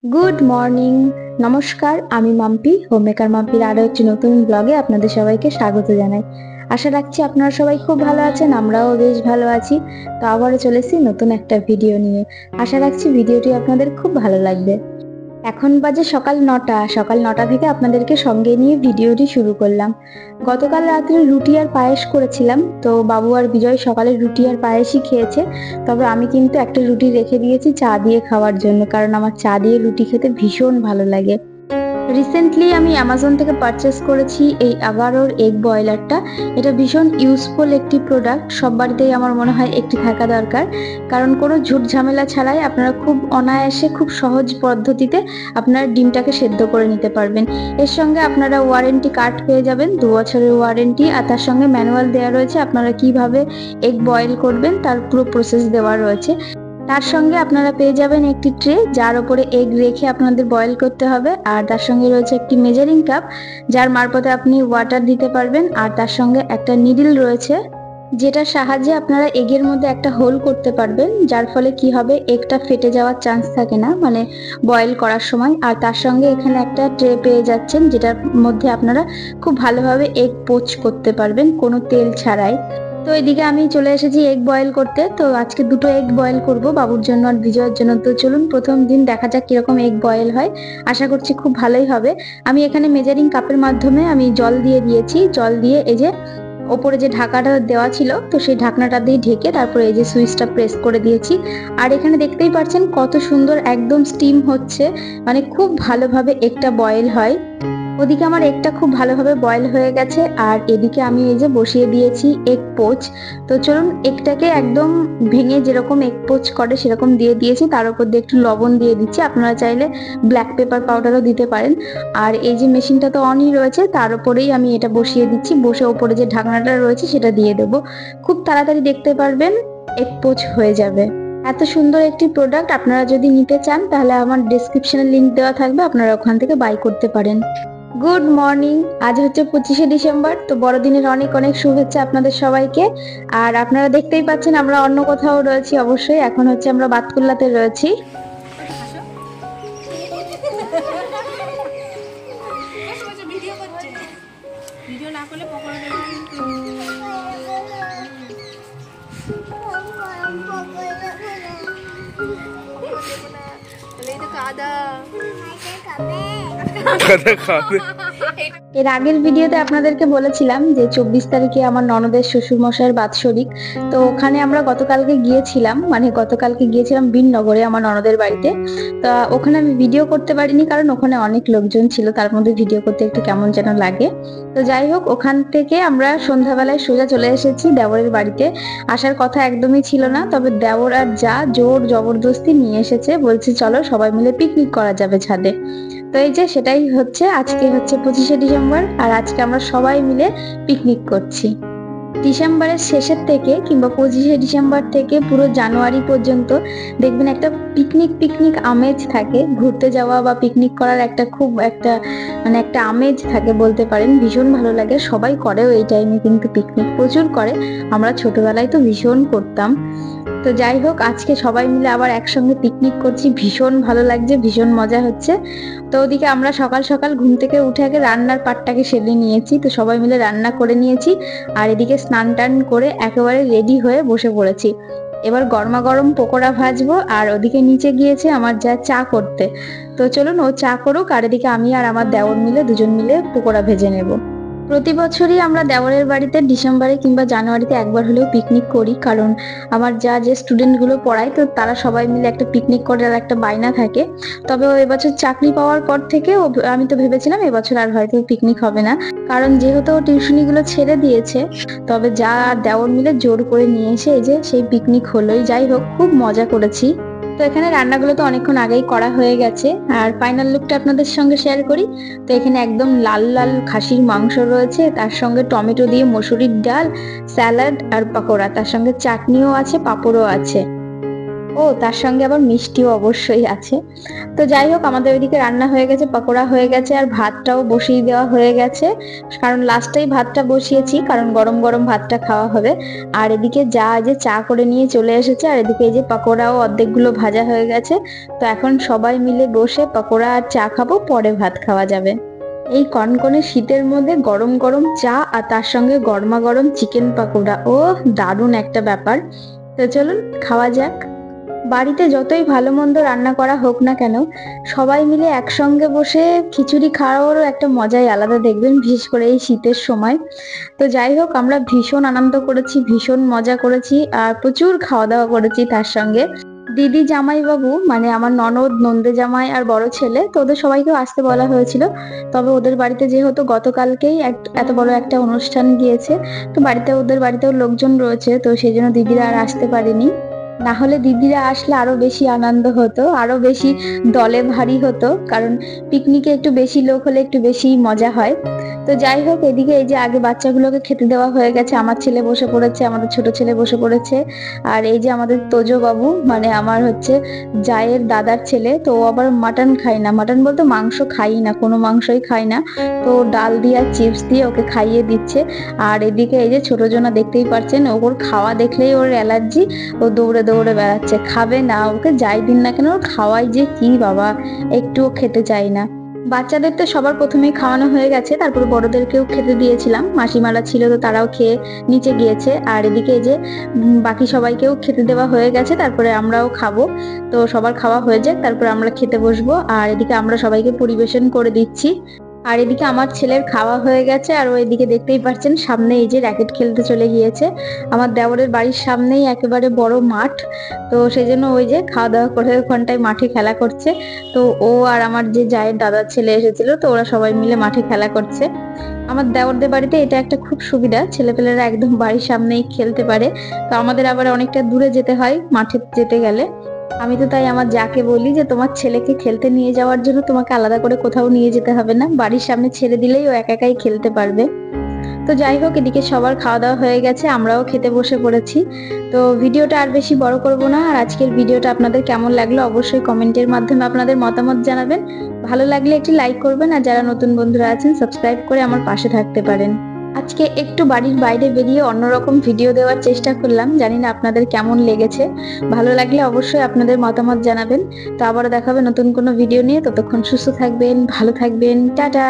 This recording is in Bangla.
গুড মর্নিং, নমস্কার। আমি মাম্পি, হোমমেকার মাম্পির আরো একটি নতুন ব্লগে আপনাদের সবাইকে স্বাগত জানাই। আশা রাখছি আপনারা সবাই খুব ভালো আছেন, আমরাও বেশ ভালো আছি। তো আবারও চলেছি নতুন একটা ভিডিও নিয়ে। আশা রাখছি ভিডিওটি আপনাদের খুব ভালো লাগবে। এখন বাজে সকাল 9টা। সকাল 9টা থেকে আপনাদেরকে সঙ্গে নিয়ে ভিডিওটি শুরু করলাম। গতকাল রাত্রে রুটি আর পায়েস করেছিলাম, তো বাবু আর বিজয় সকালে রুটি আর পায়েসই খেয়েছে। তবে আমি কিন্তু একটা রুটি রেখে দিয়েছি চা দিয়ে খাওয়ার জন্য, কারণ আমার চা দিয়ে রুটি খেতে ভীষণ ভালো লাগে। রিসেন্টলি আমি অ্যামাজন থেকে পারচেস করেছি এই আগারোর এগ বয়লারটা। এটা ভীষণ ইউজফুল একটি প্রোডাক্ট, সব বাড়িতেই আমার মনে হয় একটি থাকা দরকার, কারণ কোনো ঝুট ঝামেলা ছাড়াই আপনারা খুব অনায়াসে খুব সহজ পদ্ধতিতে আপনারা ডিমটাকে সেদ্ধ করে নিতে পারবেন। এর সঙ্গে আপনারা ওয়ারেন্টি কার্ড পেয়ে যাবেন, 2 বছরের ওয়ারেন্টি, আর তার সঙ্গে ম্যানুয়াল দেওয়া রয়েছে আপনারা কিভাবে এগ বয়েল করবেন তার পুরো প্রসেস দেওয়া রয়েছে। তার সঙ্গে আপনারা পেয়ে যাবেন একটি ট্রে, যার উপরে এগ রেখে আপনাদের বয়েল করতে হবে, আর তার সঙ্গে রয়েছে একটি মেজারিং কাপ যার মারফতে আপনি ওয়াটার দিতে পারবেন, আর তার সঙ্গে একটা নিডল রয়েছে যেটার সাহায্যে আপনারা এগের মধ্যে একটা হোল করতে পারবেন, যার ফলে কি হবে এগটা ফেটে যাওয়ার চান্স থাকে না মানে বয়েল করার সময়। আর তার সঙ্গে এখানে একটা ট্রে পেয়ে যাচ্ছেন যেটার মধ্যে আপনারা খুব ভালোভাবে এগ পোচ করতে পারবেন কোনো তেল ছাড়াই। তো এদিকে আমি চলে এসেছি এগ বয়েল করতে। তো আজকে 2টো এগ বয়েল করব বাবুর জন্য আর বিজয়ের জন্য। তো চলুন প্রথম দিন দেখা যাক কিরকম এগ বয়েল হয়, আশা করছি খুব ভালোই হবে। আমি এখানে মেজারিং কাপের মাধ্যমে আমি জল দিয়ে দিয়েছি, জল দিয়ে এই যে ওপরে যে ঢাকাটা দেওয়া ছিল তো সেই ঢাকনাটা দিয়ে ঢেকে তারপরে এই যে সুইচটা প্রেস করে দিয়েছি। আর এখানে দেখতেই পাচ্ছেন কত সুন্দর একদম স্টিম হচ্ছে, মানে খুব ভালোভাবে এগটা বয়েল হয়। ওদিকে আমার এগটা খুব ভালোভাবে বয়েল হয়ে গেছে, আর এদিকে আমি এই যে বসিয়ে দিয়েছি এগ পোচ। তো চলুন এগটাকে একদম ভেঙে যেরকম এগ পোচ করে সেরকম দিয়ে দিয়েছি, তার উপর দিয়ে একটু লবণ দিয়ে দিচ্ছি, আপনারা চাইলে ব্ল্যাক পেপার পাউডারও দিতে পারেন। আর এই যে মেশিনটা তো অনই রয়েছে, তার উপরেই আমি এটা বসিয়ে দিচ্ছি, বসে ওপরে যে ঢাকনাটা রয়েছে সেটা দিয়ে দেবো। খুব তাড়াতাড়ি দেখতে পারবেন এগ পোচ হয়ে যাবে। এত সুন্দর একটি প্রোডাক্ট আপনারা যদি নিতে চান তাহলে আমার ডেসক্রিপশনে লিংক দেওয়া থাকবে, আপনারা ওখান থেকে বাই করতে পারেন। গুড মর্নিং, আজ হচ্ছে 25শে ডিসেম্বর। তো বড়দিনের অনেক অনেক শুভেচ্ছা আপনাদের সবাইকে। আর আপনারা দেখতেই পাচ্ছেন আমরা অন্য কোথাও রয়েছি, অবশ্যই এখন হচ্ছে আমরা বাতকুল্লাতে রয়েছি। এর আগের ভিডিওতে আপনাদেরকে বলেছিলাম যে 24 তারিখে আমার ননদের শ্বশুর মশাইয়ের বাৎসরিক। তো ওখানে আমরা গতকালকে গিয়েছিলাম বিননগরে আমার ননদের বাড়িতে। তো ওখানে আমি ভিডিও করতে পারিনি কারণ ওখানে অনেক লোকজন ছিল, তার মধ্যে ভিডিও করতে একটু কেমন যেন লাগে। তো যাই হোক, ওখান থেকে আমরা সন্ধ্যাবেলায় সোজা চলে এসেছি দেওরের বাড়িতে। আসার কথা একদমই ছিল না, তবে দেওর আর যা জোর জবরদস্তি নিয়ে এসেছে, বলছে চলো সবাই মিলে পিকনিক করা যাবে ছাদে। তো এই যে সেটাই হচ্ছে, আজকে হচ্ছে 25শে ডিসেম্বর আর আজকে আমরা সবাই মিলে পিকনিক করছি। ডিসেম্বরের শেষের থেকে কিংবা 25শে ডিসেম্বর থেকে পুরো জানুয়ারি পর্যন্ত দেখবেন একটা পিকনিক আমেজ থাকে, ঘুরতে যাওয়া বা পিকনিক করার একটা খুব একটা মানে একটা আমেজ থাকে বলতে পারেন, ভীষণ ভালো লাগে। সবাই করেও এই টাইমে কিন্তু পিকনিক প্রচুর করে, আমরা ছোটবেলায় তো ভীষণ করতাম। তো যাই হোক, আজকে সবাই মিলে আবার একসঙ্গে পিকনিক করছি, ভীষণ ভালো লাগছে, ভীষণ মজা হচ্ছে। তো ওদিকে আমরা সকাল সকাল ঘুম থেকে উঠে আগে রান্নার পাটটাকে সেরে নিয়েছি, তো সবাই মিলে রান্না করে নিয়েছি। আর এদিকে স্নান টান করে একেবারে রেডি হয়ে বসে পড়েছি। এবার গরমা গরম পকোড়া ভাজবো, আর ওদিকে নিচে গিয়েছে আমার যা চা করতে। তো চলুন ও চা করুক, আর এদিকে আমি আর আমার দেওর মিলে দুজন মিলে পকোড়া ভেজে নেব। প্রতি বছরই আমরা দেওরের বাড়িতে ডিসেম্বরে কিংবা জানুয়ারিতে একবার হলেও পিকনিক করি, কারণ আমার যে স্টুডেন্টগুলো পড়ায় তো তারা সবাই মিলে একটা পিকনিক করার একটা বায়না থাকে। তবে ও এবছর চাকরি পাওয়ার পর থেকে আমি তো ভেবেছিলাম এবছর আর হয়তো পিকনিক হবে না, কারণ যেহেতু ও টিউশনিগুলো ছেড়ে দিয়েছে। তবে যা আর দেওর মিলে জোর করে নিয়ে এসে এই যে সেই পিকনিক হলোই। যাই হোক, খুব মজা করেছি। তো এখানে রান্নাগুলো তো অনেকক্ষণ আগেই করা হয়ে গেছে, আর ফাইনাল লুকটা আপনাদের সঙ্গে শেয়ার করি। তো এখানে একদম লাল লাল খাসির মাংস রয়েছে, তার সঙ্গে টমেটো দিয়ে মসুরির ডাল, স্যালাড আর পাকোড়া, তার সঙ্গে চাটনিও আছে, পাঁপড়ও আছে, ও তার সঙ্গে আবার মিষ্টিও অবশ্যই আছে। তো যাই হোক, আমাদের ওইদিকে রান্না হয়ে গেছে, পাকোড়া হয়ে গেছে, আর ভাতটাও বসিয়ে দেওয়া হয়ে গেছে, কারণ লাস্টেই ভাতটা বসিয়েছি, কারণ গরম গরম ভাতটা খাওয়া হবে। আর এদিকে যা যে চা করে নিয়ে চলে এসেছে, আর এদিকে এই যে পাকোড়াও অর্ধেকগুলো ভাজা হয়ে গেছে। তো এখন সবাই মিলে বসে পাকোড়া আর চা খাবো, পরে ভাত খাওয়া যাবে। এই কনকনে শীতের মধ্যে গরম গরম চা আর তার সঙ্গে গরমা গরম চিকেন পাকোড়া, ও দারুণ একটা ব্যাপার। তো চলুন খাওয়া যাক। বাড়িতে যতই ভালো মন্দ রান্না করা হোক না কেন, সবাই মিলে একসঙ্গে বসে খিচুড়ি খাওয়ারও একটা মজাই আলাদা, দেখবেন, বিশেষ করে এই শীতের সময়। তো যাই হোক, আমরা ভীষণ আনন্দ করেছি, ভীষণ মজা করেছি, আর প্রচুর খাওয়া দাওয়া করেছি। তার সঙ্গে দিদি, জামাই বাবু, মানে আমার ননদ, নন্দে জামাই আর বড় ছেলে, তো ওদের সবাইকেও আসতে বলা হয়েছিল। তবে ওদের বাড়িতে যেহেতু গতকালকেই এত বড় একটা অনুষ্ঠান গিয়েছে, তো ওদের বাড়িতেও লোকজন রয়েছে, তো সেই জন্য দিদিরা আর আসতে পারেনি। না হলে দিদিরা আসলে আরো বেশি আনন্দ হতো, আরো বেশি দলে ভারী হতো, কারণ পিকনিকে একটু বেশি লোক হলে একটু বেশি মজা হয়। তো যাই হোক, এদিকে এই যে আগে বাচ্চাগুলোকে খেতে দেওয়া হয়ে গেছে, আমার ছেলে বসে পড়েছে, আমাদের ছোট ছেলে বসে পড়েছে, আর এই যে আমাদের তোজো বাবু, মানে আমার হচ্ছে জায়ের দাদার ছেলে, তো ও আবার মাটন খায় না, মাটন বলতে মাংস খাই না, কোনো মাংসই খায় না, তো ডাল দিয়ে আর চিপস দিয়ে ওকে খাইয়ে দিচ্ছে। আর এদিকে এই যে ছোট জনা, দেখতেই পাচ্ছেন, ওর খাওয়া দেখলেই ওর অ্যালার্জি, ও দৌড়ে দৌড়ে বেড়াচ্ছে, খাবে না, ওকে যাই দিন না কেন ওর খাওয়াই যে কি বাবা, একটুও খেতে চাই না। বাচ্চাদের তো সবার প্রথমেই খাওয়ানো হয়ে গেছে, তারপরে বড়দেরকেও খেতে দিয়েছিলাম, মাসিমারা ছিল তো তারাও খেয়ে নিচে গিয়েছে। আর এদিকে এই যে বাকি সবাইকেও খেতে দেওয়া হয়ে গেছে, তারপরে আমরাও খাবো। তো সবার খাওয়া হয়ে যাক, তারপরে আমরা খেতে বসবো। আর এদিকে আমরা সবাইকে পরিবেশন করে দিচ্ছি। আর এদিকে আমার ছেলের খাওয়া হয়ে গেছে, আর ও এদিকে দেখতেই পাচ্ছেন সামনে এই যে র্যাকেট খেলতে চলে গিয়েছে। আমার দেওরের বাড়ির সামনেই একেবারে বড় মাঠ, তো সেই জন্য ওই যে খাওয়া দাওয়া করে ওখানটায় মাঠে খেলা করছে। তো ও আর আমার যে জায়ের দাদার ছেলে এসেছিল, তো ওরা সবাই মিলে মাঠে খেলা করছে। আমার দেওরদের বাড়িতে এটা একটা খুব সুবিধা, ছেলেপেলেরা একদম বাড়ির সামনেই খেলতে পারে। তো আমাদের আবার অনেকটা দূরে যেতে হয় মাঠে যেতে গেলে। আমি তো তাই আমার যাকে বলি যে তোমার ছেলেকে খেলতে নিয়ে যাওয়ার জন্য তোমাকে আলাদা করে কোথাও নিয়ে যেতে হবে না, বাড়ির সামনে ছেড়ে দিলেই ও একা একাই খেলতে পারবে। তো যাই হোক, এদিকে সবার খাওয়া দাওয়া হয়ে গেছে, আমরাও খেতে বসে পড়েছি। তো ভিডিওটা আর বেশি বড় করব না, আর আজকের ভিডিওটা আপনাদের কেমন লাগলো অবশ্যই কমেন্টের মাধ্যমে আপনাদের মতামত জানাবেন। ভালো লাগলে একটি লাইক করবেন, আর যারা নতুন বন্ধুরা আছেন সাবস্ক্রাইব করে আমার পাশে থাকতে পারেন। আজকে একটু বাড়ির বাইরে বেরিয়ে অন্যরকম ভিডিও দেওয়ার চেষ্টা করলাম, জানি না আপনাদের কেমন লেগেছে। ভালো লাগলে অবশ্যই আপনাদের মতামত জানাবেন। তো আবারও দেখা হবে নতুন কোনো ভিডিও নিয়ে, ততক্ষণ সুস্থ থাকবেন, ভালো থাকবেন, টাটা।